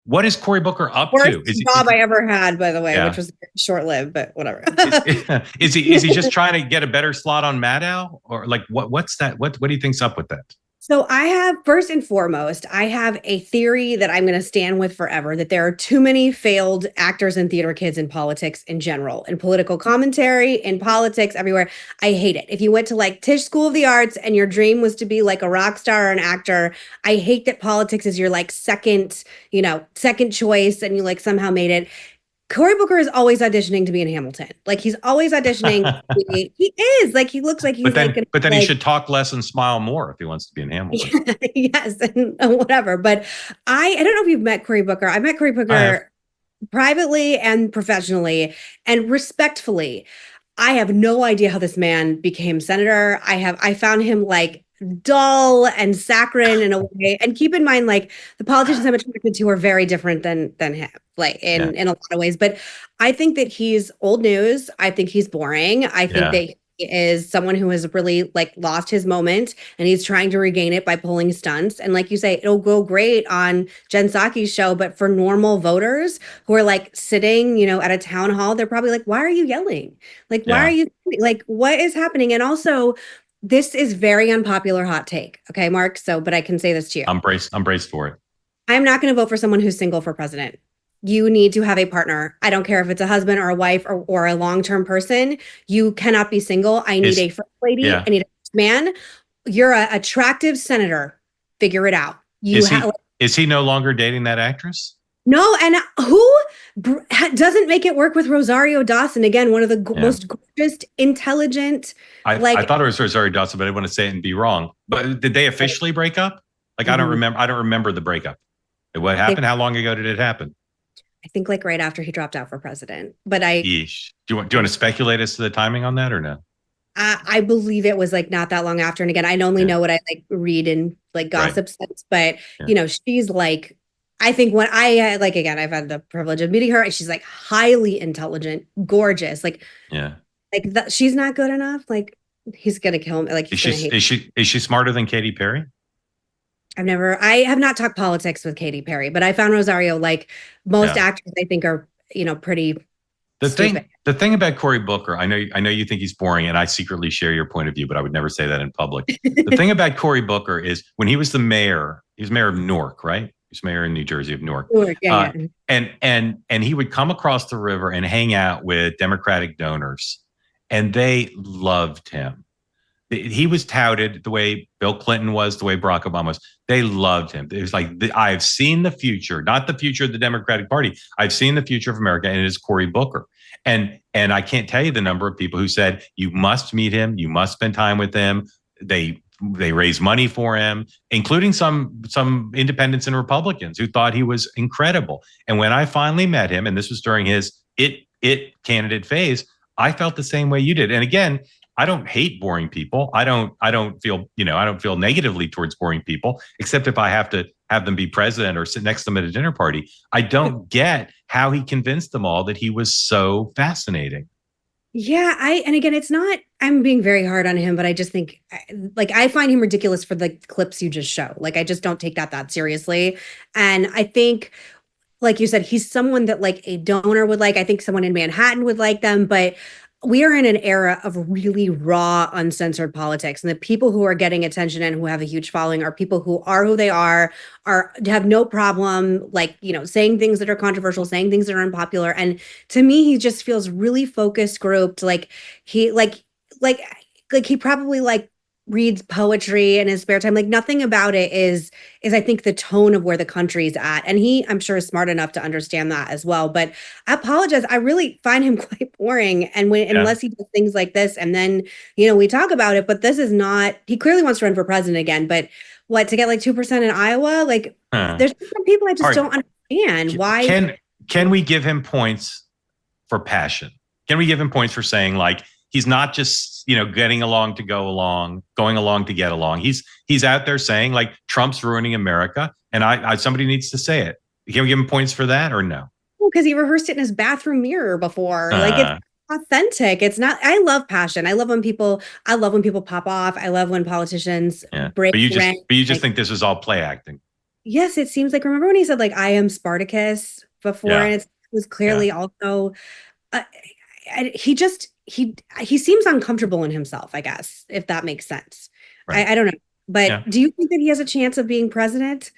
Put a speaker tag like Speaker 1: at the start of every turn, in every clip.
Speaker 1: What is Cory Booker up to?
Speaker 2: Worst job I ever had, by the way,
Speaker 1: yeah.
Speaker 2: which was short-lived, but whatever.
Speaker 1: is he just trying to get a better slot on Maddow, or like what's that? What do you think's up with that?
Speaker 2: So I have, first and foremost, I have a theory that I'm going to stand with forever, that there are too many failed actors and theater kids in politics in general, in political commentary, in politics, everywhere. I hate it. If you went to like Tisch School of the Arts and your dream was to be like a rock star or an actor, I hate that politics is your like second choice and you like somehow made it. Cory Booker is always auditioning to be in Hamilton. Like he's always auditioning. He is like, he looks like he's
Speaker 1: but then he should talk less and smile more if he wants to be in Hamilton.
Speaker 2: Yes, and whatever. But I don't know if you've met Cory Booker. I met Cory Booker privately and professionally and respectfully. I have no idea how this man became senator. I found him like dull and saccharine in a way. And keep in mind, like the politicians I'm attracted to are very different than him, like in a lot of ways. But I think that he's old news. I think he's boring. I think that he is someone who has really like lost his moment and he's trying to regain it by pulling stunts. And like you say, it'll go great on Jen Psaki's show, but for normal voters who are like sitting, at a town hall, they're probably like, why are you yelling? Like, why are you like, what is happening? And also, this is very unpopular hot take. Okay, Mark. But I can say this to you.
Speaker 1: I'm braced for it.
Speaker 2: I'm not going to vote for someone who's single for president. You need to have a partner. I don't care if it's a husband or a wife or a long-term person. You cannot be single. I need a first lady. I need a man. You're an attractive senator. Figure it out.
Speaker 1: Is he no longer dating that actress?
Speaker 2: No, and who doesn't make it work with Rosario Dawson? Again, one of the most gorgeous, intelligent.
Speaker 1: I thought it was Rosario Dawson, but I didn't want to say it and be wrong. But did they officially break up? Like I don't remember. I don't remember the breakup. What happened? How long ago did it happen?
Speaker 2: I think like right after he dropped out for president. But
Speaker 1: Yeesh. Do you want to speculate as to the timing on that or no?
Speaker 2: I believe it was like not that long after. And again, I only know what I like read in like gossip sense. But she's like. I think when again, I've had the privilege of meeting her. She's like highly intelligent, gorgeous. She's not good enough. Like he's gonna kill him. Like
Speaker 1: is she smarter than Katy Perry?
Speaker 2: I have not talked politics with Katy Perry, but I found Rosario like most actors I think are pretty.
Speaker 1: The thing about Cory Booker, I know you think he's boring, and I secretly share your point of view, but I would never say that in public. The thing about Cory Booker is when he was mayor of Newark, right? He's mayor in New Jersey of Newark. And he would come across the river and hang out with Democratic donors, and they loved him. He was touted the way Bill Clinton was, the way Barack Obama was. They loved him. It was like, I've seen the future, not the future of the Democratic Party. I've seen the future of America, and it is Cory Booker. And I can't tell you the number of people who said, you must meet him. You must spend time with him. They raised money for him, including some independents and Republicans who thought he was incredible. And when I finally met him, and this was during his it candidate phase, I felt the same way you did. And again, I don't hate boring people. I don't feel negatively towards boring people, except if I have to have them be president or sit next to them at a dinner party. I don't get how he convinced them all that he was so fascinating.
Speaker 2: Yeah, and again, it's not, I'm being very hard on him, but I just think I find him ridiculous for the clips you just show. Like, I just don't take that seriously. And I think, like you said, he's someone that like a donor would like. I think someone in Manhattan would like them, but we are in an era of really raw, uncensored politics. And the people who are getting attention and who have a huge following are people who are who they are have no problem, saying things that are controversial, saying things that are unpopular. And to me, he just feels really focused, grouped. He probably reads poetry in his spare time. Like nothing about it is I think the tone of where the country's at. And I'm sure is smart enough to understand that as well. But I apologize. I really find him quite boring. And unless he does things like this, and then, we talk about it, but this is not, he clearly wants to run for president again, but to get 2% in Iowa? There's some people I just don't understand why.
Speaker 1: Can we give him points for passion? Can we give him points for saying he's not just, getting along to go along, going along to get along. He's out there saying Trump's ruining America, and somebody needs to say it. Can we give him points for that or no?
Speaker 2: Well, because he rehearsed it in his bathroom mirror before. It's authentic. It's not. I love passion. I love when people pop off. I love when politicians break.
Speaker 1: But you just think this is all play acting.
Speaker 2: yes, it seems like, remember when he said like, I am Spartacus before,
Speaker 1: Yeah.
Speaker 2: and it was
Speaker 1: Yeah.
Speaker 2: clearly also, uh, he seems uncomfortable in himself, I guess, if that makes sense.
Speaker 1: Right.
Speaker 2: I don't know. But
Speaker 1: Yeah.
Speaker 2: do you think that he has a chance of being president?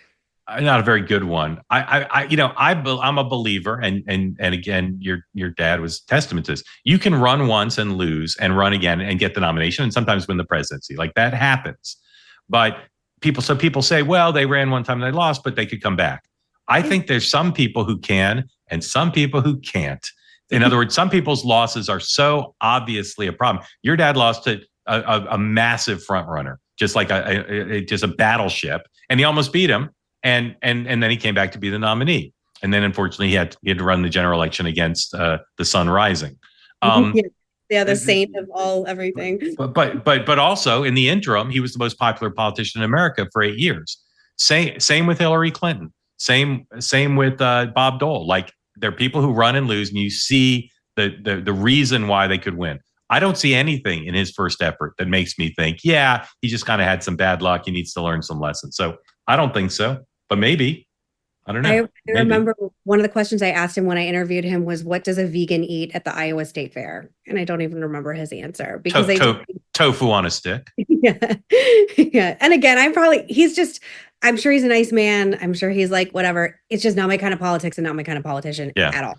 Speaker 1: Not a very good one. I'm a believer, and again, your dad was testament to this. You can run once and lose, and run again and get the nomination, and sometimes win the presidency. Like that happens. But people say, well, they ran one time and they lost, but they could come back. I think there's some people who can, and some people who can't. In other words, some people's losses are so obviously a problem. Your dad lost to a massive front runner, just like just a battleship, and he almost beat him and then he came back to be the nominee. And then unfortunately he had to run the general election against the sun rising.
Speaker 2: Yeah, the saint of all everything.
Speaker 1: But also in the interim, he was the most popular politician in America for 8 years. Same with Hillary Clinton. Same with Bob Dole. Like there are people who run and lose, and you see the reason why they could win. I don't see anything in his first effort that makes me think, yeah, he just kind of had some bad luck. He needs to learn some lessons. So I don't think so, but maybe. I don't know.
Speaker 2: I remember one of the questions I asked him when I interviewed him was, what does a vegan eat at the Iowa State Fair? And I don't even remember his answer because
Speaker 1: tofu on a stick.
Speaker 2: Yeah. Yeah. And again, I'm sure he's a nice man. I'm sure he's like, whatever. It's just not my kind of politics and not my kind of politician at all.